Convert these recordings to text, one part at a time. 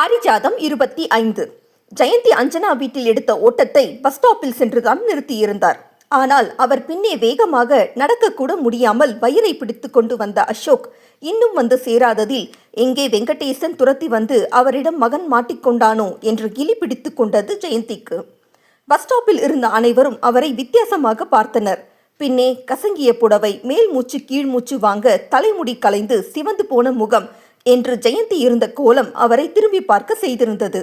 பாரிஜாதம் 25. ஜெயந்தி அஞ்சனா வீட்டில் எடுத்த ஓட்டத்தை பஸ் ஸ்டாப்பில் சென்றுதான் நிறுத்தியிருந்தார். ஆனால் அவர் பின்னே வேகமாக நடக்கக்கூட முடியாமல் வயிறை பிடித்து கொண்டு வந்த அசோக் இன்னும் வந்து சேராததில் எங்கே வெங்கடேசன் துரத்தி வந்து அவரிடம் மகன் மாட்டிக்கொண்டானோ என்று கிளி பிடித்து கொண்டது ஜெயந்திக்கு. பஸ் ஸ்டாப்பில் இருந்த அனைவரும் அவரை வித்தியாசமாக பார்த்தனர். பின்னே கசங்கிய புடவை, மேல் மூச்சு கீழ் மூச்சு வாங்க தலைமுடி கலைந்து சிவந்து போன முகம் என்று ஜெயந்தி இருந்த கோலம் அவரை திரும்பி பார்க்க செய்திருந்தது.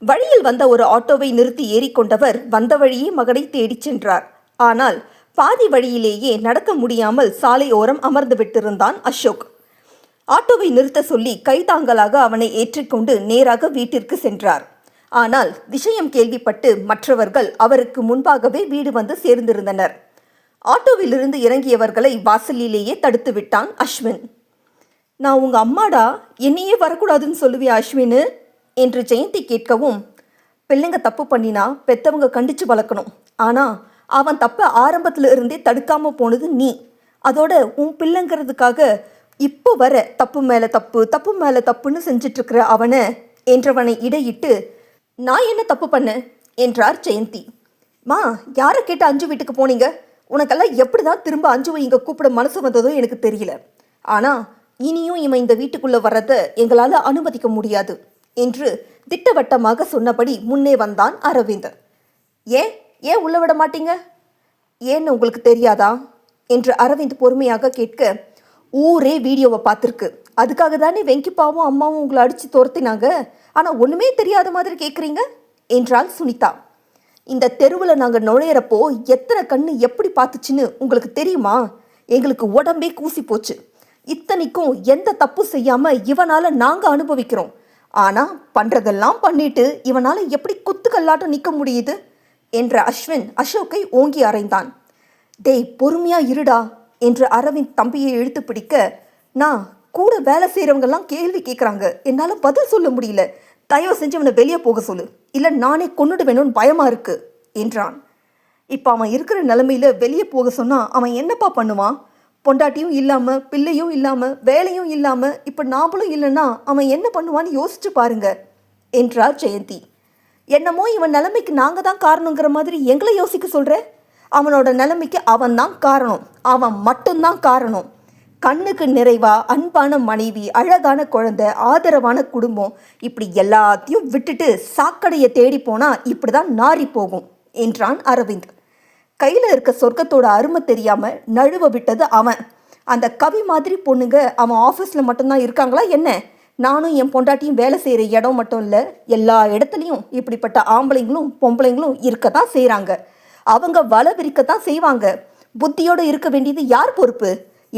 வழியில் வந்த ஒரு ஆட்டோவை நிறுத்தி ஏறிக்கொண்டவர் வந்த வழியே மகனை தேடிச் சென்றார். ஆனால் பாதி வழியிலேயே நடக்க முடியாமல் சாலை ஓரம் அமர்ந்து விட்டிருந்தான் அசோக். ஆட்டோவை நிறுத்த சொல்லி கைதாங்கலாக அவனை ஏற்றிக்கொண்டு நேராக வீட்டிற்கு சென்றார். ஆனால் விஷயம் கேள்விப்பட்டு மற்றவர்கள் அவருக்கு முன்பாகவே வீடு வந்து சேர்ந்திருந்தனர். ஆட்டோவிலிருந்து இறங்கியவர்களை வாசலிலேயே தடுத்து விட்டான் அஸ்வின். நான் உங்கள் அம்மாடா, என்னையே வரக்கூடாதுன்னு சொல்லுவியா அஸ்வின் என்று ஜெயந்தி கேட்கவும், பிள்ளைங்க தப்பு பண்ணினா பெற்றவங்க கண்டித்து வளர்க்கணும். ஆனால் அவன் தப்பை ஆரம்பத்தில் இருந்தே தடுக்காமல் போனது நீ. அதோட உன் பிள்ளைங்கிறதுக்காக இப்போ வர தப்பு மேலே தப்பு தப்பு மேலே தப்புன்னு செஞ்சிட்ருக்கிற அவனை என்றவனை இடையிட்டு, நான் என்ன தப்பு பண்ணேன் என்றார் ஜெயந்தி. மா, யாரை கேட்டு அஞ்சு வீட்டுக்கு போனீங்க? உனக்கெல்லாம் எப்படி தான் திரும்ப அஞ்சுவை இங்கே கூப்பிட மனசு வந்ததோ எனக்கு தெரியல. ஆனால் இனியும் இவன் இந்த வீட்டுக்குள்ளே வர்றதை எங்களால் அனுமதிக்க முடியாது என்று திட்டவட்டமாக சொன்னபடி முன்னே வந்தான் அரவிந்த். ஏன் ஏன் உள்ள விட மாட்டீங்க? ஏன்னு உங்களுக்கு தெரியாதா என்று அரவிந்த் பொறுமையாக கேட்க, ஊரே வீடியோவை பார்த்துருக்கு. அதுக்காக தானே வெங்கிப்பாவும் அம்மாவும் உங்களை அடித்து துரத்தினாங்க. ஆனால் ஒன்றுமே தெரியாத மாதிரி கேட்குறீங்க என்றாள் சுனிதா. இந்த தெருவில் நாங்கள் நுழையிறப்போ எத்தனை கண்ணு எப்படி பார்த்துச்சுன்னு உங்களுக்கு தெரியுமா? எங்களுக்கு உடம்பே கூசி போச்சு. இத்தனைக்கும் எந்த தப்பு செய்யாமல் இவனால் நாங்கள் அனுபவிக்கிறோம். ஆனால் பண்ணுறதெல்லாம் பண்ணிட்டு இவனால் எப்படி குத்துக்கல்லாட்டம் நிற்க முடியுது என்ற அஸ்வின் அசோக்கை ஓங்கி அறைந்தான். டேய், பொறுமையா இருடா என்று அரவிந்த் தம்பியை இழுத்து பிடிக்க, நான் கூட வேலை செய்கிறவங்கெல்லாம் கேள்வி கேட்குறாங்க, என்னால் பதில் சொல்ல முடியல. தயவு செஞ்சு அவனை வெளியே போக சொல்லு, இல்லை நானே கொன்னுட்டு வேணும்னு பயமாக இருக்கு என்றான். இப்போ அவன் இருக்கிற நிலைமையில் வெளியே போக சொன்னால் அவன் என்னப்பா பண்ணுவான்? பொண்டாட்டியும் இல்லாமல், பிள்ளையும் இல்லாமல், வேலையும் இல்லாமல், இப்போ நாமளும் இல்லைன்னா அவன் என்ன பண்ணுவான்னு யோசிச்சு பாருங்க என்றார் ஜெயந்தி. என்னமோ இவன் நிலைமைக்கு நாங்கள் தான் காரணங்கிற மாதிரி எங்களை யோசிக்க சொல்கிற? அவனோட நிலைமைக்கு அவன் தான் காரணம், அவன் மட்டும்தான் காரணம். கண்ணுக்கு நிறைவா அன்பான மனைவி, அழகான குழந்தை, ஆதரவான குடும்பம், இப்படி எல்லாத்தையும் விட்டுட்டு சாக்கடையை தேடி போனால் இப்படி தான் நாரி போகும் என்றான் அரவிந்த். கையில் இருக்க சொர்க்கத்தோட அருமை தெரியாமல் நழுவ விட்டது அவன். அந்த கவி மாதிரி பொண்ணுங்க அவன் ஆஃபீஸில் மட்டும்தான் இருக்காங்களா என்ன? நானும் என் பொண்டாட்டியும் வேலை செய்கிற இடம் மட்டும் இல்லை, எல்லா இடத்துலையும் இப்படிப்பட்ட ஆம்பளைங்களும் பொம்பளைங்களும் இருக்க தான் செய்கிறாங்க. அவங்க வலை விரிக்கத்தான் செய்வாங்க. புத்தியோடு இருக்க வேண்டியது யார் பொறுப்பு?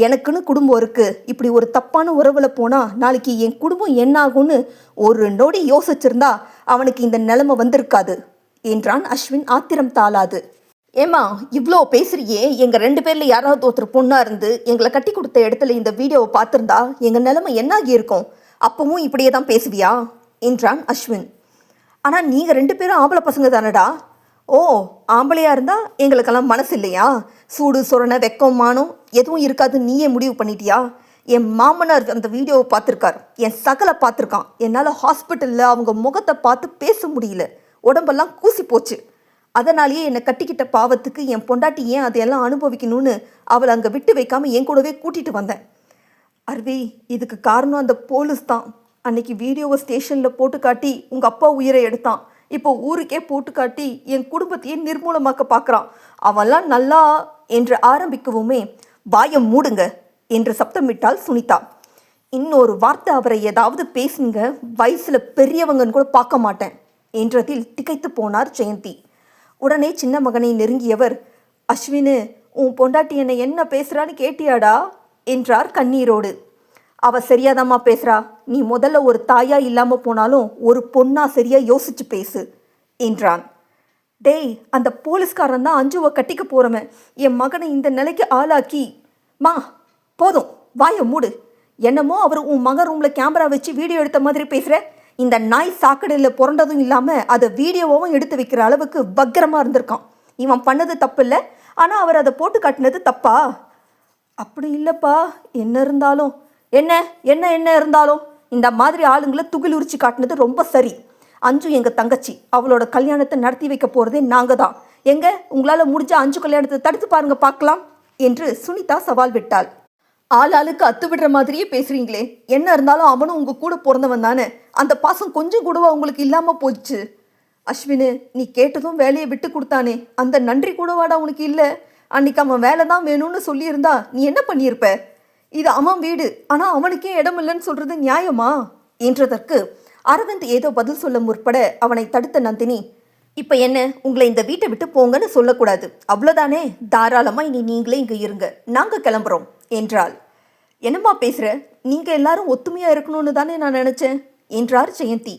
எனக்குன்னு குடும்பம் இருக்குது. இப்படி ஒரு தப்பான உறவில் போனால் நாளைக்கு என் குடும்பம் என்ன ஆகும்னு ஒரு நொடி யோசிச்சிருந்தா அவனுக்கு இந்த நிலைமை வந்திருக்காது என்றான் அஸ்வின் ஆத்திரம் தாளாது. ஏம்மா, இவ்வளோ பேசுறியே, எங்கள் 2 பேரில் யாராவது ஒருத்தர் பொண்ணாக இருந்து எங்களை கட்டி கொடுத்த இடத்துல இந்த வீடியோவை பார்த்துருந்தா எங்கள் நிலைமை என்னாகி இருக்கும்? அப்பவும் இப்படியே தான் பேசுவியா என்றான் அஸ்வின். ஆனால் நீங்கள் 2 பேரும் ஆம்பளை பசங்க தானடா. ஓ, ஆம்பளையாக இருந்தால் எங்களுக்கெல்லாம் மனசு இல்லையா? சூடு சொரணை வெக்கம் மானம் எதுவும் இருக்காது நீயே முடிவு பண்ணிட்டியா? என் மாமனார் அந்த வீடியோவை பார்த்துருக்கார், என் சகலை பார்த்துருக்கான். என்னால் ஹாஸ்பிட்டலில் அவங்க முகத்தை பார்த்து பேச முடியல, உடம்பெல்லாம் கூசி போச்சு. அதனாலேயே என்னை கட்டிக்கிட்ட பாவத்துக்கு என் பொண்டாட்டி ஏன் அதையெல்லாம் அனுபவிக்கணும்னு அவளை அங்கே விட்டு வைக்காமல் என் கூடவே கூட்டிகிட்டு வந்தேன். அர்வி, இதுக்கு காரணம் அந்த போலீஸ் தான். அன்னைக்கு வீடியோவை ஸ்டேஷனில் போட்டு காட்டி உங்கள் அப்பா உயிரை எடுத்தான். இப்போ ஊருக்கே போட்டு காட்டி என் குடும்பத்தையே நிர்மூலமாக்க பார்க்குறான். அவன்லாம் நல்லா என்று ஆரம்பிக்கவுமே, வாயை மூடுங்க என்று சப்தமிட்டாள் சுனிதா. இன்னொரு வார்த்தை அவரை ஏதாவது பேசுங்க, வயசில் பெரியவங்கன்னு கூட பார்க்க மாட்டேன் என்றதில் திகைத்து போனார் ஜெயந்தி. உடனே சின்ன மகனை நெருங்கியவர், அஸ்வினு, உன் பொண்டாட்டி என்னை என்ன பேசுகிறான்னு கேட்டியாடா என்றார் கண்ணீரோடு. அவள் சரியாதாம்மா பேசுகிறா. நீ முதல்ல ஒரு தாயா இல்லாமல் போனாலும் ஒரு பொண்ணா சரியாக யோசிச்சு பேசு என்றான். டேய், அந்த போலீஸ்காரன் தான் அஞ்சுவை கட்டிக்க போகிறவன். என் மகனை இந்த நிலைக்கு ஆளாக்கி. மா, போதும், வாயை மூடு. என்னமோ அவர் உன் மகன் ரூமில் கேமரா வச்சு வீடியோ எடுத்த மாதிரி பேசுகிற. இந்த நாய் சாக்கடையில் பிறந்ததும் இல்லாமல் அதை வீடியோவும் எடுத்து வைக்கிற அளவுக்கு பத்திரமாக இருந்திருக்கான். இவன் பண்ணது தப்பு இல்லை, ஆனால் அவர் அதை போட்டு காட்டினது தப்பா? அப்படி இல்லைப்பா, என்ன இருந்தாலும் என்ன என்ன என்ன இருந்தாலும் இந்த மாதிரி ஆளுங்களை துகிலுரிச்சு காட்டினது ரொம்ப சரி. அஞ்சு எங்கள் தங்கச்சி, அவளோட கல்யாணத்தை நடத்தி வைக்க போகிறதே நாங்கள் தான். எங்க உங்களால் முடிஞ்ச அஞ்சு கல்யாணத்தை தடுத்து பாருங்க பார்க்கலாம் என்று சுனிதா சவால் விட்டாள். ஆளாளுக்கு அத்து விடுற மாதிரியே பேசுறீங்களே, என்ன இருந்தாலும் அவனும் உங்கள் கூட பிறந்தவன் தானே, அந்த பாசம் கொஞ்சம் கூடவா உங்களுக்கு இல்லாமல் போச்சு? அஸ்வினு, நீ கேட்டதும் வேலையை விட்டு கொடுத்தானே, அந்த நன்றி கூடவாடா உனக்கு இல்லை? அன்னைக்கு அவன் வேலை தான் வேணும்னு சொல்லியிருந்தா நீ என்ன பண்ணியிருப்ப? இது அவன் வீடு, ஆனால் அவனுக்கே இடம் இல்லைன்னு சொல்றது நியாயமா என்றதற்கு அரவிந்த் ஏதோ பதில் சொல்ல முற்பட அவனை தடுத்த நந்தினி, இப்போ என்ன, உங்களை இந்த வீட்டை விட்டு போங்கன்னு சொல்லக்கூடாது, அவ்வளோதானே, தாராளமாக இனி நீங்களே இங்கே இருங்க, நாங்கள் கிளம்புறோம் என்றாள். என்னம்மா பேசுகிற, நீங்கள் எல்லாரும் ஒத்துமையாக இருக்கணும்னு தானே நான் நினச்சேன் என்றார் ஜெயந்தி.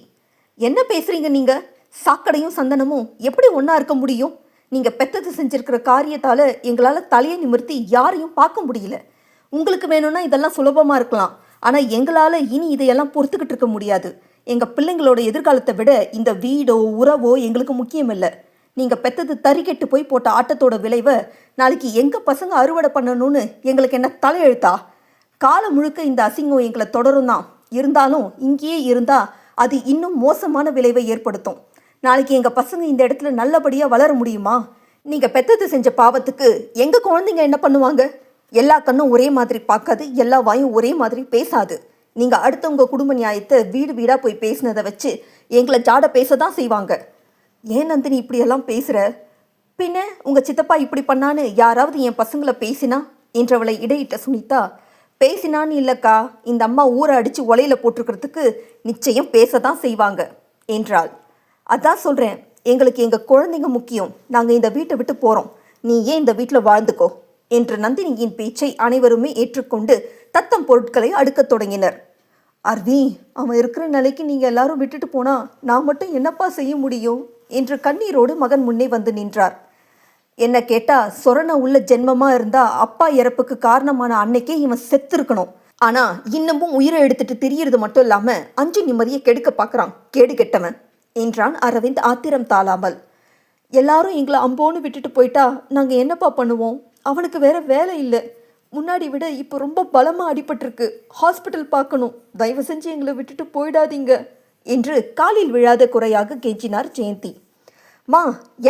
என்ன பேசுகிறீங்க நீங்கள்? சாக்கடையும் சந்தனமும் எப்படி ஒன்றா இருக்க முடியும்? நீங்கள் பெத்தது செஞ்சிருக்கிற காரியத்தால் எங்களால் தலையை நிமிர்த்தி யாரையும் பார்க்க முடியல. உங்களுக்கு வேணும்னா இதெல்லாம் சுலபமாக இருக்கலாம், ஆனால் எங்களால் இனி இதையெல்லாம் பொறுத்துக்கிட்டு இருக்க முடியாது. எங்கள் பிள்ளைங்களோட எதிர்காலத்தை விட இந்த வீடோ உறவோ எங்களுக்கு முக்கியம் இல்லை. நீங்கள் பெத்தது தறிக்கெட்டு போய் போட்ட ஆட்டத்தோட விளைவை நாளைக்கு எங்கள் பசங்க அறுவடை பண்ணணும்னு எங்களுக்கு என்ன தலையெழுத்தா? காலம் முழுக்க இந்த அசிங்கம் எங்களை தொடரும் தான். இருந்தாலும் இங்கேயே இருந்தால் அது இன்னும் மோசமான விளைவை ஏற்படுத்தும். நாளைக்கு எங்கள் பசங்க இந்த இடத்துல நல்லபடியாக வளர முடியுமா? நீங்கள் பெத்தது செஞ்ச பாவத்துக்கு எங்கள் குழந்தைங்க என்ன பண்ணுவாங்க? எல்லா கண்ணும் ஒரே மாதிரி பார்க்காது, எல்லா வாயும் ஒரே மாதிரி பேசாது. நீங்கள் அடுத்தவங்க குடும்ப நியாயத்தை வீடு வீடாக போய் பேசினதை வச்சு எங்களை ஜாட பேச தான் செய்வாங்க. ஏன் நந்தினி இப்படியெல்லாம் பேசுகிற? பின்ன உங்கள் சித்தப்பா இப்படி பண்ணான்னு யாராவது என் பசங்களை பேசினா என்றவளை இடையிட்ட சுனிதா, பேசினான்னு இல்லைக்கா, இந்த அம்மா ஊரை அடித்து ஒலையில போட்டிருக்கிறதுக்கு நிச்சயம் பேச தான் செய்வாங்க என்றாள். அதான் சொல்கிறேன், எங்களுக்கு எங்கள் குழந்தைங்க முக்கியம், நாங்கள் இந்த வீட்டை விட்டு போகிறோம், நீ ஏன் இந்த வீட்டில் வாழ்ந்துக்கோ என்ற நந்தினியின் பேச்சை அனைவருமே ஏற்றுக்கொண்டு தத்தம் பொருட்களை அடுக்கத் தொடங்கினர். அர்வி, அவன் இருக்கிற நிலைக்கு நீங்கள் எல்லாரும் விட்டுட்டு போனா நான் மட்டும் என்னப்பா செய்ய முடியும் என்று கண்ணீரோடு மகன் முன்னே வந்து நின்றார். என்ன கேட்டா, சொரண உள்ள ஜென்மமாக இருந்தா அப்பா இறப்புக்கு காரணமான அன்னைக்கே இவன் செத்து இருக்கணும். ஆனால் இன்னமும் உயிரை எடுத்துட்டு திரியறது மட்டும் இல்லாமல் அஞ்சு நிம்மதியை கெடுக்க பார்க்குறான், கேடு கெட்டவன் என்றான் அரவிந்த் ஆத்திரம் தாளாமல். எல்லாரும் எங்களை அம்போன்னு விட்டுட்டு போயிட்டா நாங்கள் என்னப்பா பண்ணுவோம்? அவனுக்கு வேற வேலை இல்லை, முன்னாடி விட இப்போ ரொம்ப பலமாக அடிபட்டிருக்கு, ஹாஸ்பிட்டல் பார்க்கணும், தயவு செஞ்சு எங்களை விட்டுட்டு போயிடாதீங்க என்று காலில் விழாத குறையாக கெஞ்சினார் ஜெயந்தி. மா,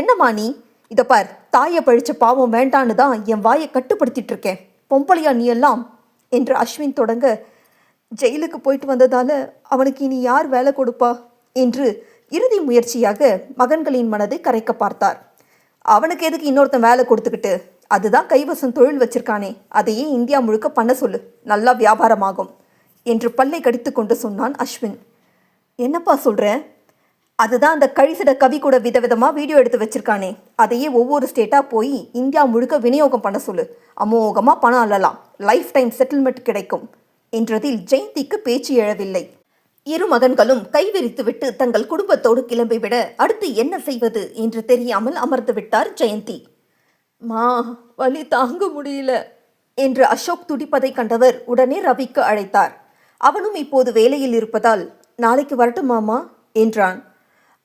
என்னம்மா நீ? இதை பார், தாயை பழிச்ச பாவம் வேண்டான்னு தான் என் வாயை கட்டுப்படுத்திட்டு இருக்கேன், பொம்பளையா நீ எல்லாம் என்று அஸ்வின் தொடங்க, ஜெயிலுக்கு போயிட்டு வந்ததால் அவனுக்கு இனி யார் வேலை கொடுப்பா என்று இறுதி முயற்சியாக மகன்களின் மனதை கரைக்க பார்த்தார். அவனுக்கு எதுக்கு இன்னொருத்தன் வேலை கொடுத்துக்கிட்டு? அதுதான் கைவசம் தொழில் வச்சிருக்கானே, அதையே இந்தியா முழுக்க பண்ண சொல்லு, நல்லா வியாபாரமாகும் என்று பல்லை கடித்து கொண்டு சொன்னான் அஸ்வின். என்னப்பா சொல்கிறேன்? அதுதான் அந்த கழிசிட கவி கூட விதவிதமாக வீடியோ எடுத்து வச்சிருக்கானே, அதையே ஒவ்வொரு ஸ்டேட்டாக போய் இந்தியா முழுக்க விநியோகம் பண்ண சொல்லு, அமோகமாக பணம் அள்ளலாம், லைஃப் டைம் செட்டில்மெண்ட் கிடைக்கும் என்றதில் ஜெயந்திக்கு பேச்சு எழவில்லை. இரு மகன்களும் கைவிரித்துவிட்டு தங்கள் குடும்பத்தோடு கிளம்பிவிட அடுத்து என்ன செய்வது என்று தெரியாமல் அமர்ந்து விட்டார் ஜெயந்தி. மா, வலி தாங்க முடியல என்று அசோக் துடிப்பதை கண்டவர் உடனே ரவிக்கு அழைத்தார். அவனும் இப்போது வேலையில் இருப்பதால் நாளைக்கு வரட்டுமாமா என்றான்.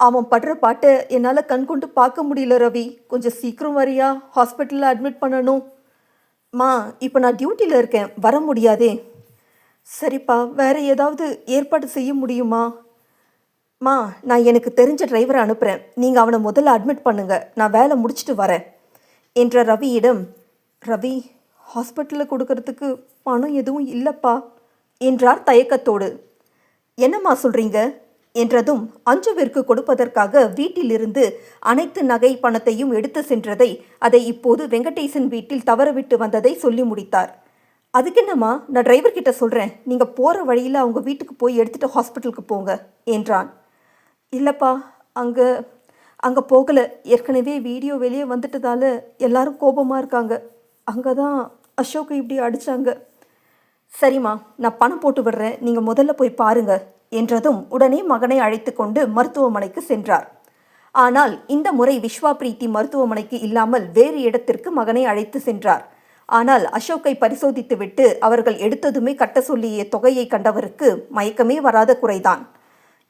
அவன் படுற பாட்டை என்னால் கண்கொண்டு பார்க்க முடியல ரவி, கொஞ்சம் சீக்கிரம் வரியா, ஹாஸ்பிட்டலில் அட்மிட் பண்ணணும். மா, இப்போ நான் டியூட்டியில் இருக்கேன், வர முடியாதே. சரிப்பா, வேற ஏதாவது ஏற்பாடு செய்ய முடியுமா? மா, நான் எனக்கு தெரிஞ்ச டிரைவரை அனுப்புகிறேன், நீங்கள் அவனை முதல்ல அட்மிட் பண்ணுங்க, நான் வேலை முடிச்சுட்டு வரேன் என்ற ரவியிடம், ரவி, ஹாஸ்பிட்டலில் கொடுக்கறதுக்கு பணம் எதுவும் இல்லைப்பா என்றார் தயக்கத்தோடு. என்னம்மா சொல்கிறீங்க என்றதும் அஞ்சுவிற்கு கொடுப்பதற்காக வீட்டிலிருந்து அனைத்து நகை பணத்தையும் எடுத்து சென்றதை, அதை இப்போது வெங்கடேசன் வீட்டில் தவறவிட்டு வந்ததை சொல்லி முடித்தார். அதுக்கு என்னம்மா, நான் டிரைவர்கிட்ட சொல்கிறேன், நீங்கள் போகிற வழியில் அவங்க வீட்டுக்கு போய் எடுத்துகிட்டு ஹாஸ்பிட்டலுக்கு போங்க என்றான். இல்லைப்பா, அங்கே போகலை, ஏற்கனவே வீடியோ வெளியே வந்துட்டதால எல்லாரும் கோபமாக இருக்காங்க, அங்கே தான் அசோக்கை இப்படி அடித்தாங்க. சரிம்மா, நான் பணம் போட்டு விடுறேன், நீங்கள் முதல்ல போய் பாருங்க என்றதும் உடனே மகனை அழைத்து கொண்டு மருத்துவமனைக்கு சென்றார். ஆனால் இந்த முறை விஸ்வா பிரீத்தி மருத்துவமனைக்கு இல்லாமல் வேறு இடத்திற்கு மகனை அழைத்து சென்றார். ஆனால் அசோக்கை பரிசோதித்துவிட்டு அவர்கள் எடுத்ததுமே கட்ட சொல்லிய தொகையை கண்டவருக்கு மயக்கமே வராத குறைதான்.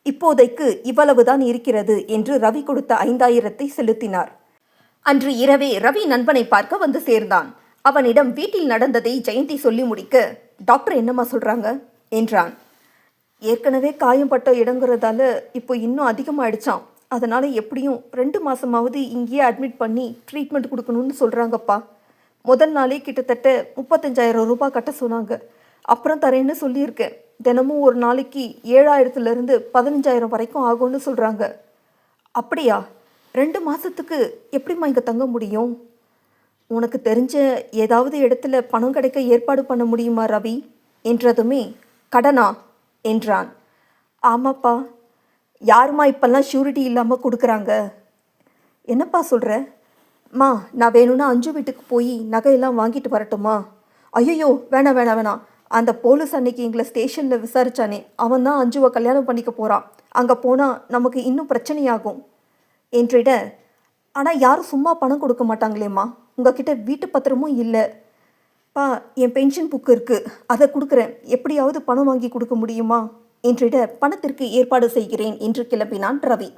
இப்போதைக்கு இவ்வளவுதான் இருக்கிறது என்று ரவி கொடுத்த 5000 செலுத்தினார். அன்று இரவே ரவி நண்பனை பார்க்க வந்து சேர்ந்தான். அவனிடம் வீட்டில் நடந்ததை ஜெயந்தி சொல்லி முடிக்க, டாக்டர் என்னம்மா சொல்றாங்க என்றான். ஏற்கனவே காயம் பட்ட இடங்கிறதால இப்போ இன்னும் அதிகமாகிடுச்சான். அதனால் எப்படியும் 2 மாதமாவது இங்கேயே அட்மிட் பண்ணி ட்ரீட்மெண்ட் கொடுக்கணும்னு சொல்கிறாங்கப்பா. முதல் நாளே கிட்டத்தட்ட 35,000 ரூபாய் கட்ட சொன்னாங்க. அப்புறம் தரேன்னு சொல்லியிருக்கேன். தினமும் ஒரு நாளைக்கு 7,000லேருந்து 15,000 வரைக்கும் ஆகும்னு சொல்கிறாங்க. அப்படியா? 2 மாதத்துக்கு எப்படிம்மா இங்கே தங்க முடியும்? உனக்கு தெரிஞ்ச ஏதாவது இடத்துல பணம் கிடைக்க ஏற்பாடு பண்ண முடியுமா ரவி என்றதுமே, கடனா என்றான். ஆமாப்பா. யாருமா இப்பெல்லாம் ஷூரிட்டி இல்லாமல் கொடுக்குறாங்க? என்னப்பா சொல்கிற? மா, நான் வேணும்னா அஞ்சு வீட்டுக்கு போய் நகையெல்லாம் வாங்கிட்டு வரட்டுமா? ஐயோ, வேணாம் வேணாம் வேணாம். அந்த போலீஸ் அன்னைக்கு எங்களை ஸ்டேஷனில் விசாரிச்சானே, அவன் தான் அஞ்சுவை கல்யாணம் பண்ணிக்க போகிறான். அங்கே போனால் நமக்கு இன்னும் பிரச்சனையாகும் என்றிட, ஆனால் யாரும் சும்மா பணம் கொடுக்க மாட்டாங்களேம்மா. உங்ககிட்ட வீட்டு பத்திரமும் இல்லை. பா, என் பென்ஷன் புக்கு இருக்குது, அதை கொடுக்குறேன். எப்படியாவது பணம் வாங்கி கொடுக்க முடியுமா என்றிட, பணத்திற்கு ஏற்பாடு செய்கிறேன் என்று கிளம்பினான் ரவி.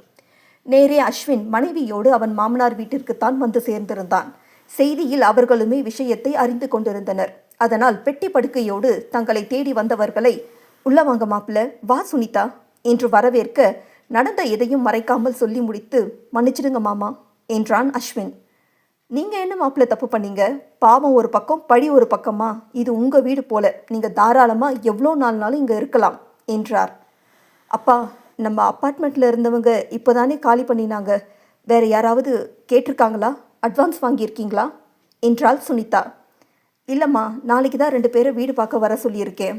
நேரே அஸ்வின் மனைவியோடு அவன் மாமனார் வீட்டிற்குத்தான் வந்து சேர்ந்திருந்தான். செய்தியில் அவர்களுமே விஷயத்தை அறிந்து கொண்டிருந்தனர். அதனால் பெட்டி படுக்கையோடு தங்களை தேடி வந்தவர்களை, உள்ள வாங்க மாப்பிள்ள, வா சுனிதா என்று வரவேற்க, நடந்த எதையும் மறைக்காமல் சொல்லி முடித்து, மன்னிச்சிடுங்க மாமா என்றான் அஸ்வின். நீங்கள் என்ன மாப்பிள்ள தப்பு பண்ணீங்க? பாவம் ஒரு பக்கம், பழி ஒரு பக்கமா? இது உங்கள் வீடு போல, நீங்கள் தாராளமாக எவ்வளோ நாள்னாலும் இங்கே இருக்கலாம் என்றார். அப்பா, நம்ம அப்பார்ட்மெண்ட்டில் இருந்தவங்க இப்போ தானே காலி பண்ணினாங்க. வேறு யாராவது கேட்டிருக்காங்களா? அட்வான்ஸ் வாங்கியிருக்கீங்களா என்றாள் சுனிதா. இல்லைம்மா, நாளைக்கு தான் 2 பேரை வீடு பார்க்க வர சொல்லியிருக்கேன்.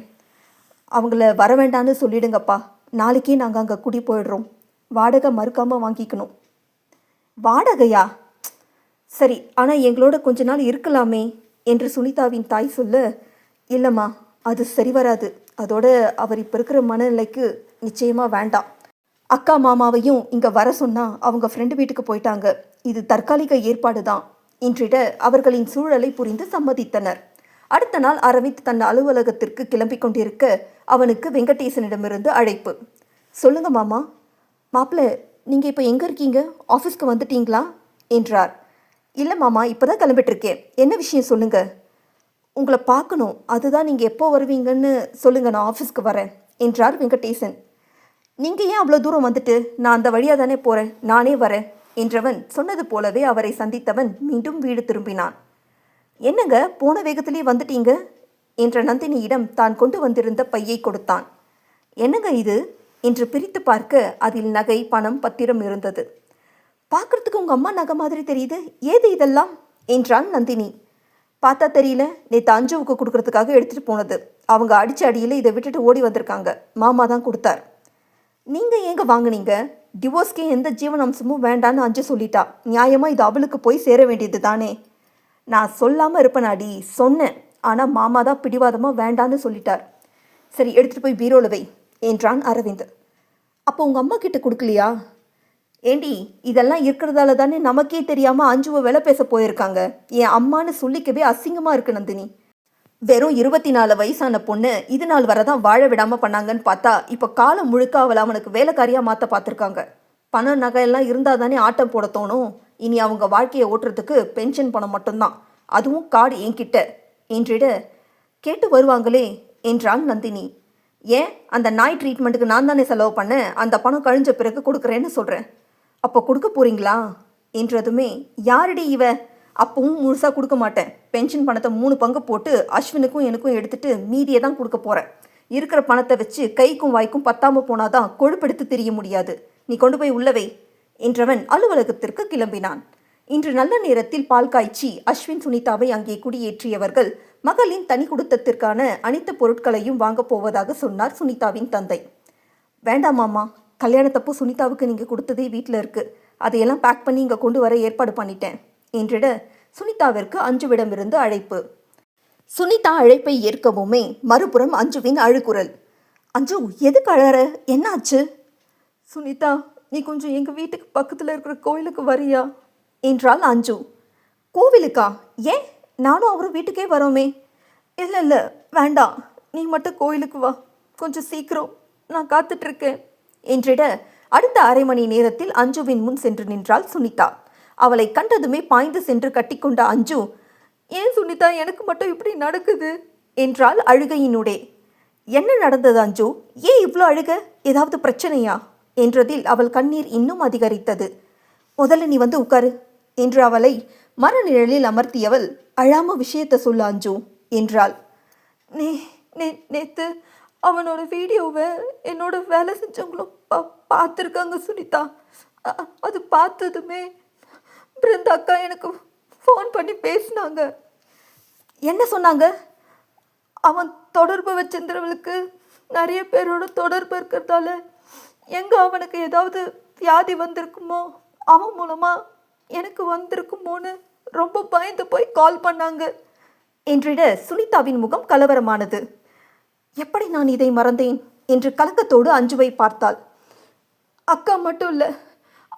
அவங்கள வர வேண்டான்னு சொல்லிடுங்கப்பா. நாளைக்கே நாங்கள் அங்கே குடி போயிடுறோம். வாடகை மறுக்காமல் வாங்கிக்கணும். வாடகையா? சரி, ஆனால் எங்களோட கொஞ்ச நாள் இருக்கலாமே என்று சுனிதாவின் தாய் சொல்ல, இல்லைம்மா, அது சரி வராது. அதோட அவர் இப்போ இருக்கிற மனநிலைக்கு நிச்சயமாக வேண்டாம். அக்கா மாமாவையும் இங்கே வர சொன்னால் அவங்க ஃப்ரெண்டு வீட்டுக்கு போயிட்டாங்க. இது தற்காலிக ஏற்பாடு தான் என்றிட, அவர்களின் சூழலை புரிந்து சம்மதித்தனர். அடுத்த நாள் அரவிந்த் தன் அலுவலகத்திற்கு கிளம்பி கொண்டிருக்க, அவனுக்கு வெங்கடேசனிடமிருந்து அழைப்பு. சொல்லுங்க மாமா. மாப்பிள்ள, நீங்கள் இப்போ எங்கே இருக்கீங்க? ஆஃபீஸ்க்கு வந்துட்டீங்களா என்றார். இல்லை மாமா, இப்போ தான் கிளம்பிட்டுருக்கேன். என்ன விஷயம் சொல்லுங்க. உங்களை பார்க்கணும், அதுதான். நீங்கள் எப்போ வருவீங்கன்னு சொல்லுங்கள், நான் ஆஃபீஸ்க்கு வரேன் என்றார் வெங்கடேசன். நீங்கள் ஏன் அவ்வளோ தூரம் வந்துட்டு? நான் அந்த வழியாக தானே போகிறேன், நானே வரேன் என்றவன் சொன்னது போலவே அவரை சந்தித்தவன் மீண்டும் வீடு திரும்பினான். என்னங்க, போன வேகத்திலே வந்துட்டீங்க என்ற நந்தினியிடம் தான் கொண்டு வந்திருந்த பையை கொடுத்தான். என்னங்க இது என்று பிரித்து பார்க்க அதில் நகை, பணம், பத்திரம் இருந்தது. பார்க்குறதுக்கு உங்கள் அம்மா நகை மாதிரி தெரியுது, ஏது இதெல்லாம் என்றான் நந்தினி. பார்த்தா தெரியல, நேற்று அஞ்சுவுக்கு கொடுக்கறதுக்காக எடுத்துகிட்டு போனது. அவங்க அடித்த அடியில் இதை விட்டுட்டு ஓடி வந்திருக்காங்க. மாமா தான் கொடுத்தார். நீங்கள் ஏங்க வாங்கினீங்க? டிவோர்ஸ்க்கே எந்த ஜீவனாம்சமும் வேண்டான்னு அஞ்சு சொல்லிட்டா. நியாயமாக இது அவளுக்கு போய் சேர வேண்டியது தானே. நான் சொல்லாமல் இருப்பேனாடி? சொன்னேன், ஆனால் மாமா தான் பிடிவாதமாக வேண்டான்னு சொல்லிட்டார். சரி, எடுத்துகிட்டு போய் பீரோவில் வை என்றான் அரவிந்த். அப்போ உங்கள் அம்மா கிட்ட கொடுக்கலையா? ஏண்டி, இதெல்லாம் இருக்கிறதால தானே நமக்கே தெரியாமல் அஞ்சுவை விலை பேச போயிருக்காங்க. என் அம்மானு சொல்லிக்கவே அசிங்கமாக இருக்கு நந்தினி. வெறும் 24 வயசான பொண்ணு இது நாள் வரதான் வாழ விடாமல் பண்ணாங்கன்னு பார்த்தா, இப்போ காலம் முழுக்க அவளை அவனுக்கு வேலைக்காரியாக மாற்ற பார்த்துருக்காங்க. பணம் நகையெல்லாம் இருந்தால் தானே ஆட்டம் போட தோணும். இனி அவங்க வாழ்க்கையை ஓட்டுறதுக்கு பென்ஷன் பணம் மட்டும்தான், அதுவும் கார்டு என்கிட்ட என்றிட, கேட்டு வருவாங்களே என்றான் நந்தினி. ஏன், அந்த நாய் ட்ரீட்மெண்ட்டுக்கு நான் தானே செலவு பண்ணேன். அந்த பணம் கழிஞ்ச பிறகு கொடுக்குறேன்னு சொல்கிறேன். அப்போ கொடுக்க போகிறீங்களா என்றதுமே, யாரடி இவ? அப்பவும் முழுசாக கொடுக்க மாட்டேன். பென்ஷன் பணத்தை 3 பங்கு போட்டு அஸ்வினுக்கும் எனக்கும் எடுத்துட்டு மீதியை தான் கொடுக்க போகிறேன். இருக்கிற பணத்தை வச்சு கைக்கும் வாய்க்கும் பத்தாமல் போனாதான் கொழுப்பெடுத்து தெரிய முடியாது. நீ கொண்டு போய் உள்ளவை என்றவன் அலுவலகத்திற்கு கிளம்பினான். இன்று நல்ல நேரத்தில் பால் காய்ச்சி அஸ்வின் சுனிதாவை அங்கே குடியேற்றியவர்கள் மகளின் தனி குடுத்தத்திற்கான அனைத்து பொருட்களையும் வாங்கப் போவதாக சொன்னார் சுனிதாவின் தந்தை. வேண்டாம் மாமா, கல்யாணத்தப்போ சுனிதாவுக்கு நீங்கள் கொடுத்ததே வீட்டில் இருக்குது. அதையெல்லாம் பேக் பண்ணி இங்கே கொண்டு வர ஏற்பாடு பண்ணிட்டேன் என்றிட, சுனிதாவிற்கு அஞ்சுவிடமிருந்து அழைப்பு. சுனிதா அழைப்பை ஏற்கவுமே மறுபுறம் அஞ்சுவின் அழுகுரல். அஞ்சு, எதுக்கு அழற? என்னாச்சு? சுனிதா, நீ கொஞ்சம் எங்கள் வீட்டுக்கு பக்கத்தில் இருக்கிற கோயிலுக்கு வரியா என்றாள் அஞ்சு. கோவிலுக்கா? ஏன், நானும் அவரும் வீட்டுக்கே வரோமே. இல்லை இல்லை, வேண்டாம், நீ மட்டும் கோயிலுக்கு வா, கொஞ்சம் சீக்கிரம், நான் காத்துட்ருக்கேன் என்றிட, அடுத்த அரை மணி நேரத்தில் அஞ்சுவின் முன் சென்று நின்றாள் சுனிதா. அவளை கண்டதுமே பாய்ந்து சென்று கட்டிக்கொண்ட அஞ்சு, ஏன் சுனிதா, எனக்கு மட்டும் இப்படி நடக்குது என்றாள் அழுகையினுடே. என்ன நடந்தது அஞ்சு? ஏன் இவ்வளோ அழுக? ஏதாவது பிரச்சனையா என்றதில் அவள் கண்ணீர் இன்னும் அதிகரித்தது. முதல்ல நீ வந்து உட்காரு என்று அவளை மரநிழலில் அமர்த்தியவள், அழாம விஷயத்த சொல்ல அஞ்சு என்றாள். நேத்து அவனோட வீடியோவை என்னோட வேலை செஞ்சவங்களும் பார்த்துருக்காங்க சுனிதா. அது பார்த்ததுமே பிருந்தா அக்கா எனக்கு ஃபோன் பண்ணி பேசினாங்க. என்ன சொன்னாங்க? அவன் தொடர்பு வச்சிருந்தவளுக்கு நிறைய பேரோட தொடர்பு இருக்கிறதால எங்கே அவனுக்கு ஏதாவது வியாதி வந்திருக்குமோ, அவன் மூலமாக எனக்கு வந்திருக்குமோன்னு ரொம்ப பயந்து போய் கால் பண்ணாங்க என்றிட சுனிதாவின் முகம் கலவரமானது. எப்படி நான் இதை மறந்தேன் என்று கலக்கத்தோடு அஞ்சுவை பார்த்தாள். அக்கா மட்டும் இல்லை,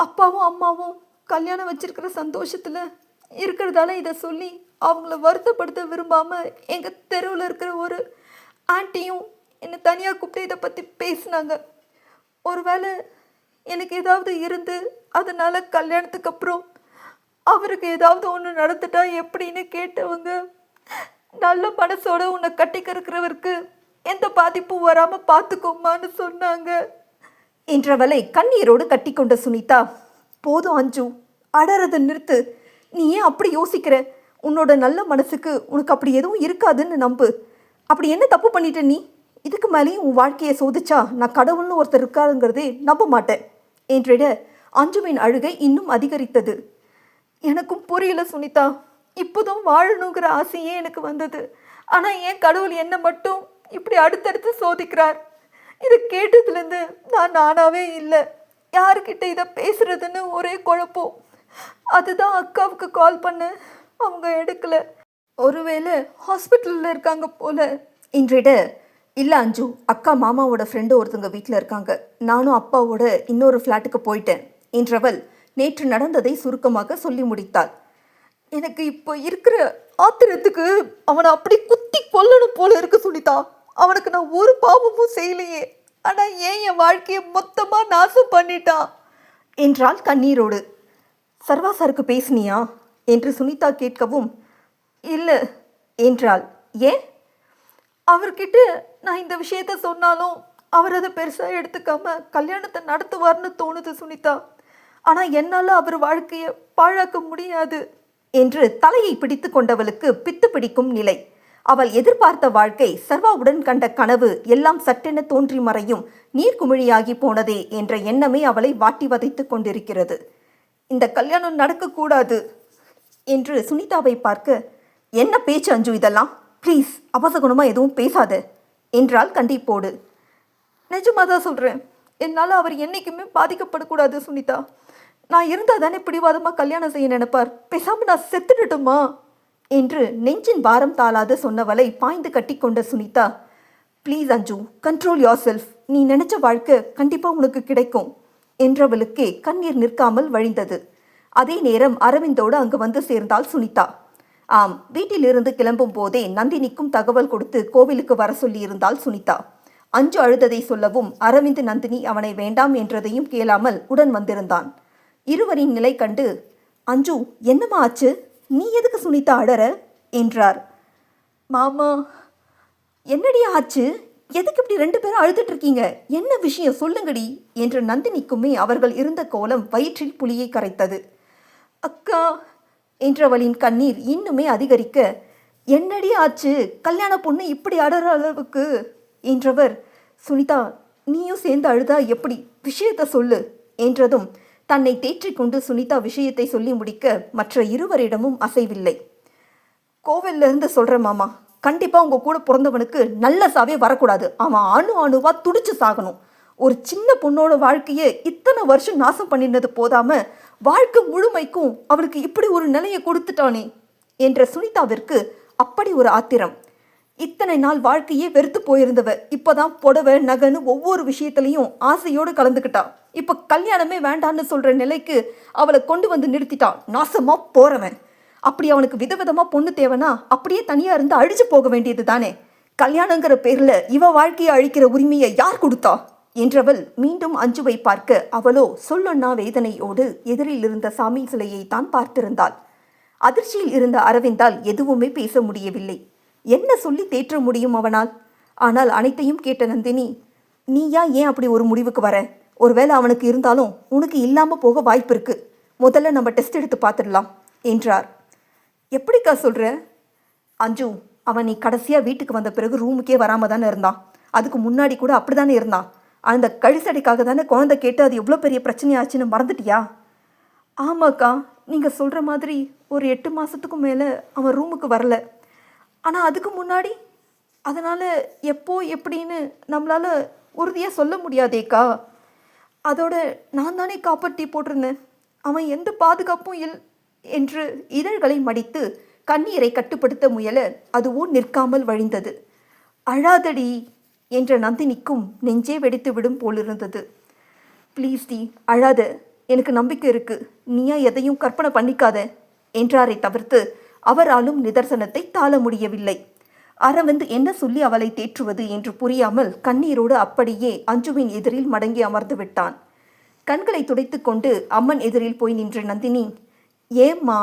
அப்பாவும் அம்மாவும் கல்யாணம் வச்சிருக்கிற சந்தோஷத்தில் இருக்கிறதால இதை சொல்லி அவங்கள வருத்தப்படுத்த விரும்பாமல் எங்கள் தெருவில் இருக்கிற ஒரு ஆண்டியும் என்னை தனியாக கூப்பிட்டு இதை பற்றி பேசினாங்க. ஒருவேளை எனக்கு ஏதாவது இருந்து அதனால் கல்யாணத்துக்கு அப்புறம் அவருக்கு ஏதாவது ஒன்று நடந்துட்டா எப்படின்னு கேட்டவங்க, நல்ல மனசோட உன்னை கட்டிக்கிறவருக்கு எந்த பாதிப்பும் வராமல் பார்த்துக்கோமான்னு சொன்னாங்க என்றவளை கண்ணீரோடு கட்டி கொண்ட சுனிதா, போதும் அஞ்சு, அடறதை நிறுத்து. நீ ஏன் அப்படி யோசிக்கிற? உன்னோட நல்ல மனசுக்கு உனக்கு அப்படி எதுவும் இருக்காதுன்னு நம்பு. அப்படி என்ன தப்பு பண்ணிட்ட நீ? இதுக்கு மேலேயும் உன் வாழ்க்கையை சோதிச்சா நான் கடவுள்னு ஒருத்தர் இருக்காருங்கிறதே நம்ப மாட்டேன் என்றிட அஞ்சுவின் அழுகை இன்னும் அதிகரித்தது. எனக்கும் புரியல சுனிதா, இப்போதும் வாழணுங்கிற ஆசையே எனக்கு வந்தது. ஆனால் ஏன் கடவுள் என்னை மட்டும் இப்படி அடுத்தடுத்து சோதிக்கிறார்? இதை கேட்டதுலேருந்து நான் நானாவே இல்லை. யாருக்கிட்ட இதை பேசுறதுன்னு ஒரே குழப்பம். அதுதான் அக்காவுக்கு கால் பண்ண, அவங்க எடுக்கல. ஒருவேளை ஹாஸ்பிட்டலில் இருக்காங்க போல என்றிட, இல்லை அஞ்சு, அக்கா மாமாவோட ஃப்ரெண்டு ஒருத்தங்க வீட்டில் இருக்காங்க. நானும் அப்பாவோட இன்னொரு ஃப்ளாட்டுக்கு போயிட்டேன் என்றவள் நேற்று நடந்ததை சுருக்கமாக சொல்லி முடித்தாள். எனக்கு இப்போ இருக்கிற ஆத்திரத்துக்கு அவனை அப்படி குத்தி கொல்லணும் போல இருக்கு சுனிதா. அவனுக்கு நான் ஒரு பாவமும் செய்யலையே, ஆனால் ஏன் என் வாழ்க்கையை மொத்தமாக நாசம் பண்ணிட்டான் என்றாள் கண்ணீரோடு. சர்வா சாருக்கு பேசினியா என்று சுனிதா கேட்கவும், இல்லை என்றாள். ஏன்? அவர்கிட்ட நான் இந்த விஷயத்த சொன்னாலும் அவர் அதை பெருசாக எடுத்துக்காம கல்யாணத்தை நடத்துவார்னு தோணுது சுனிதா. ஆனால் என்னால் அவர் வாழ்க்கையை பாழாக்க முடியாது என்று தலையை பிடித்து கொண்டவளுக்கு பித்து பிடிக்கும் நிலை. அவள் எதிர்பார்த்த வாழ்க்கை, சர்வாவுடன் கண்ட கனவு எல்லாம் சட்டென தோன்றி மறையும் நீர்க்குமிழியாகி போனதே என்ற எண்ணமே அவளை வாட்டி வதைத்து கொண்டிருக்கிறது. இந்த கல்யாணம் நடக்கக்கூடாது என்று சுனிதாவை பார்க்க, என்ன பேச்சு அஞ்சு இதெல்லாம்? ப்ளீஸ் அபசகுணமாக எதுவும் பேசாத என்றால் கண்டிப்போடு. நிஜமாக தான் சொல்கிறேன், என்னால் அவர் என்றைக்குமே பாதிக்கப்படக்கூடாது சுனிதா. நான் இருந்தால் தானே பிடிவாதமாக கல்யாணம் செய்ய நினைப்பார். பேசாமல் நான் செத்துடட்டுமா என்று நெஞ்சின் பாரம் தாளாத சொன்னவளை பாய்ந்து கட்டி கொண்ட சுனிதா, ப்ளீஸ் அஞ்சு, கண்ட்ரோல் யோர் செல்ஃப். நீ நினைச்ச வாழ்க்கை கண்டிப்பாக உனக்கு கிடைக்கும் என்றவளுக்கே கண்ணீர் நிற்காமல் வழிந்தது. அதே நேரம் அரவிந்தோடு அங்கு வந்து சேர்ந்தாள் சுனிதா. ஆம், வீட்டிலிருந்து கிளம்பும் போதே நந்தினிக்கும் தகவல் கொடுத்து கோவிலுக்கு வர சொல்லியிருந்தாள் சுனிதா. அஞ்சு அழுததை சொல்லவும் அரவிந்த் நந்தினி அவனை வேண்டாம் என்றதையும் கேளாமல் உடன் வந்திருந்தான். இருவரின் நிலை கண்டு, அஞ்சு என்னம்மா ஆச்சு? நீ எதுக்கு சுனிதா அழற என்றார். மாமா. என்னடி ஆச்சு? எதுக்கு இப்படி 2 பேரும் அழுதுட்டு இருக்கீங்க? என்ன விஷயம் சொல்லுங்கடி என்று நந்தினிக்குமே அவர்கள் இருந்த கோலம் வயிற்றில் புலியை கரைத்தது. அக்கா என்றவளின் கண்ணீர் இன்னுமே அதிகரிக்க, என்னடி ஆச்சு? கல்யாண பொண்ணு இப்படி அழற அளவுக்கு என்றவர், சுனிதா நீயும் சேர்ந்து அழுதா எப்படி? விஷயத்தை சொல்லு என்றதும் தன்னை தேற்றிக்கொண்டு சுனிதா விஷயத்தை சொல்லி முடிக்க மற்ற இருவரிடமும் அசைவில்லை. கோவிலிருந்து சொல்கிறேன் மாமா, கண்டிப்பாக உங்கள் கூட பிறந்தவனுக்கு நல்ல சாவே வரக்கூடாது. அவன் அணுவாக துடிச்சு சாகணும். ஒரு சின்ன பொண்ணோட வாழ்க்கையை இத்தனை வருஷம் நாசம் பண்ணினது போதாமல் வாழ்க்கை முழுமைக்கும் அவளுக்கு இப்படி ஒரு நிலையை கொடுத்துட்டானே என்ற சுனிதாவிற்கு அப்படி ஒரு ஆத்திரம். இத்தனை நாள் வாழ்க்கையே வெறுத்து போயிருந்தவ இப்போதான் புடவை நகைன்னு ஒவ்வொரு விஷயத்துலையும் ஆசையோடு கலந்துக்கிட்டா. இப்போ கல்யாணமே வேண்டான்னு சொல்கிற நிலைக்கு அவளை கொண்டு வந்து நிறுத்திட்டான். நாசமாக போகிறவன். அப்படி அவனுக்கு விதவிதமாக பொண்ணு தேவைன்னா அப்படியே தனியாக இருந்து அழிச்சு போக வேண்டியது தானே. கல்யாணங்கிற பேரில் இவ வாழ்க்கையை அழிக்கிற உரிமையை யார் கொடுத்தா என்றவள் மீண்டும் அஞ்சுவை பார்க்க, அவளோ சொல்லொன்னா வேதனையோடு எதிரில் இருந்த சாமி சிலையை தான் பார்த்திருந்தாள். அதிர்ச்சியில் இருந்த அரவிந்தால் எதுவுமே பேச முடியவில்லை. என்ன சொல்லி தேற்ற முடியும் அவனால்? ஆனால் அனைத்தையும் கேட்ட நந்தினி, நீயா ஏன் அப்படி ஒரு முடிவுக்கு வர? ஒருவேளை அவனுக்கு இருந்தாலும் உனக்கு இல்லாமல் போக வாய்ப்பு இருக்கு. முதல்ல நம்ம டெஸ்ட் எடுத்து பார்த்துடலாம் என்றார். எப்படிக்கா சொல்கிற? அஞ்சு, அவன் நீ கடைசியாக வீட்டுக்கு வந்த பிறகு ரூமுக்கே வராமல் தானே இருந்தான். அதுக்கு முன்னாடி கூட அப்படி தானே இருந்தான். அந்த கழிசடைக்காக தானே குழந்தை கேட்டு அது எவ்வளோ பெரிய பிரச்சனையாச்சுன்னு மறந்துட்டியா? ஆமாக்கா, நீங்கள் சொல்கிற மாதிரி ஒரு 8 மாதத்துக்கும் மேலே அவன் ரூமுக்கு வரல. ஆனால் அதுக்கு முன்னாடி அதனால் எப்போ எப்படின்னு நம்மளால் உறுதியாக சொல்ல முடியாதேக்கா. அதோட நான் தானே காப்பர் டீ போட்டிருந்தேன். அவன் எந்த பாதுகாப்பும் என்று இதழ்களை மடித்து கண்ணீரை கட்டுப்படுத்த முயல அதுவோ நிற்காமல் வழிந்தது. அழாதடி என்ற நந்தினிக்கும் நெஞ்சே வெடித்து விடும் போலிருந்தது. ப்ளீஸ் டி, அழாத, எனக்கு நம்பிக்கை இருக்கு, நீயா எதையும் கற்பனை பண்ணிக்காத என்றாரை தவிர்த்து அவராலும் நிதர்சனத்தை தாள முடியவில்லை. அரவிந்த் என்ன சொல்லி அவளை தேற்றுவது என்று புரியாமல் கண்ணீரோடு அப்படியே அஞ்சுவின் எதிரில் மடங்கி அமர்ந்து விட்டான். கண்களை துடைத்து கொண்டு அம்மன் எதிரில் போய் நின்ற நந்தினி, ஏம்மா,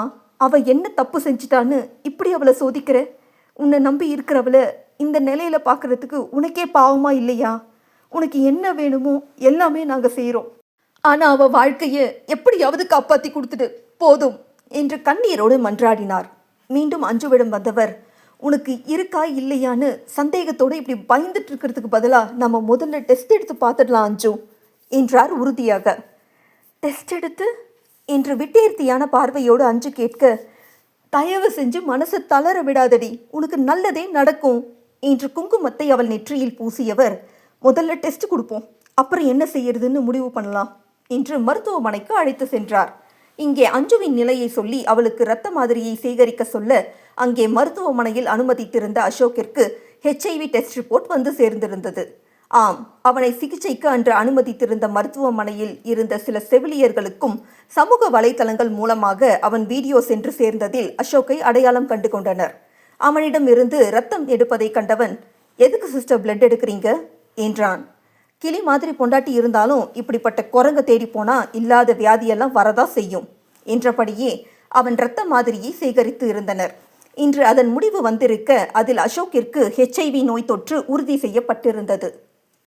அவ என்ன தப்பு செஞ்சிட்டான்னு இப்படி அவளை சோதிக்கிற? உன்னை நம்பி இருக்கிறவளை இந்த நிலையில பார்க்கறதுக்கு உனக்கே பாவமா இல்லையா? உனக்கு என்ன வேணுமோ எல்லாமே நாங்கள் செய்கிறோம். ஆனால் அவள் வாழ்க்கையை எப்படியாவது காப்பாற்றி கொடுத்துடு போதும் என்று கண்ணீரோடு மன்றாடினார். மீண்டும் அஞ்சுவிடம் வந்தவர், உனக்கு இருக்கா இல்லையான்னு சந்தேகத்தோடு இப்படி பயந்துட்டு இருக்கிறதுக்கு பதிலாக நம்ம முதல்ல டெஸ்ட் எடுத்து பார்த்துடலாம் அஞ்சு என்றார் உறுதியாக. டெஸ்ட் எடுத்து என்று விட்டேர்த்தியான பார்வையோடு அஞ்சு கேட்க, தயவு செஞ்சு மனசை தளர விடாதடி, உனக்கு நல்லதே நடக்கும் என்று குங்குமத்தை அவள் நெற்றியில் பூசியவர், முதல்ல டெஸ்ட் கொடுப்போம், அப்புறம் என்ன செய்யறதுன்னு முடிவு பண்ணலாம் என்று மருத்துவமனைக்கு அழைத்து சென்றார். இங்கே அஞ்சுவின் நிலையை சொல்லி அவளுக்கு இரத்த மாதிரியை சேகரிக்க சொல்ல அங்கே மருத்துவமனையில் அனுமதித்திருந்த அசோக்கிற்கு HIV டெஸ்ட் ரிப்போர்ட் வந்து சேர்ந்திருந்தது. ஆம், அவனை சிகிச்சைக்கு அன்று அனுமதித்திருந்த மருத்துவமனையில் இருந்த சில செவிலியர்களுக்கும் சமூக வலைதளங்கள் மூலமாக அவன் வீடியோ சென்று சேர்ந்ததில் அசோக்கை அடையாளம் கண்டு கொண்டனர். அவனிடம் இருந்து ரத்தம் எடுப்பதை கண்டவன், எதுக்கு சிஸ்டர் பிளட் எடுக்கிறீங்க என்றான். கிளி மாதிரி பொண்டாட்டி இருந்தாலும் இப்படிப்பட்ட குரங்க தேடி போனா இல்லாத வியாதியெல்லாம் வரதா செய்யும் என்றபடியே அவன் இரத்த மாதிரியை சேகரித்து இருந்தனர். இன்று அதன் முடிவு வந்திருக்க அதில் அசோக்கிற்கு HIV நோய் தொற்று உறுதி செய்யப்பட்டிருந்தது.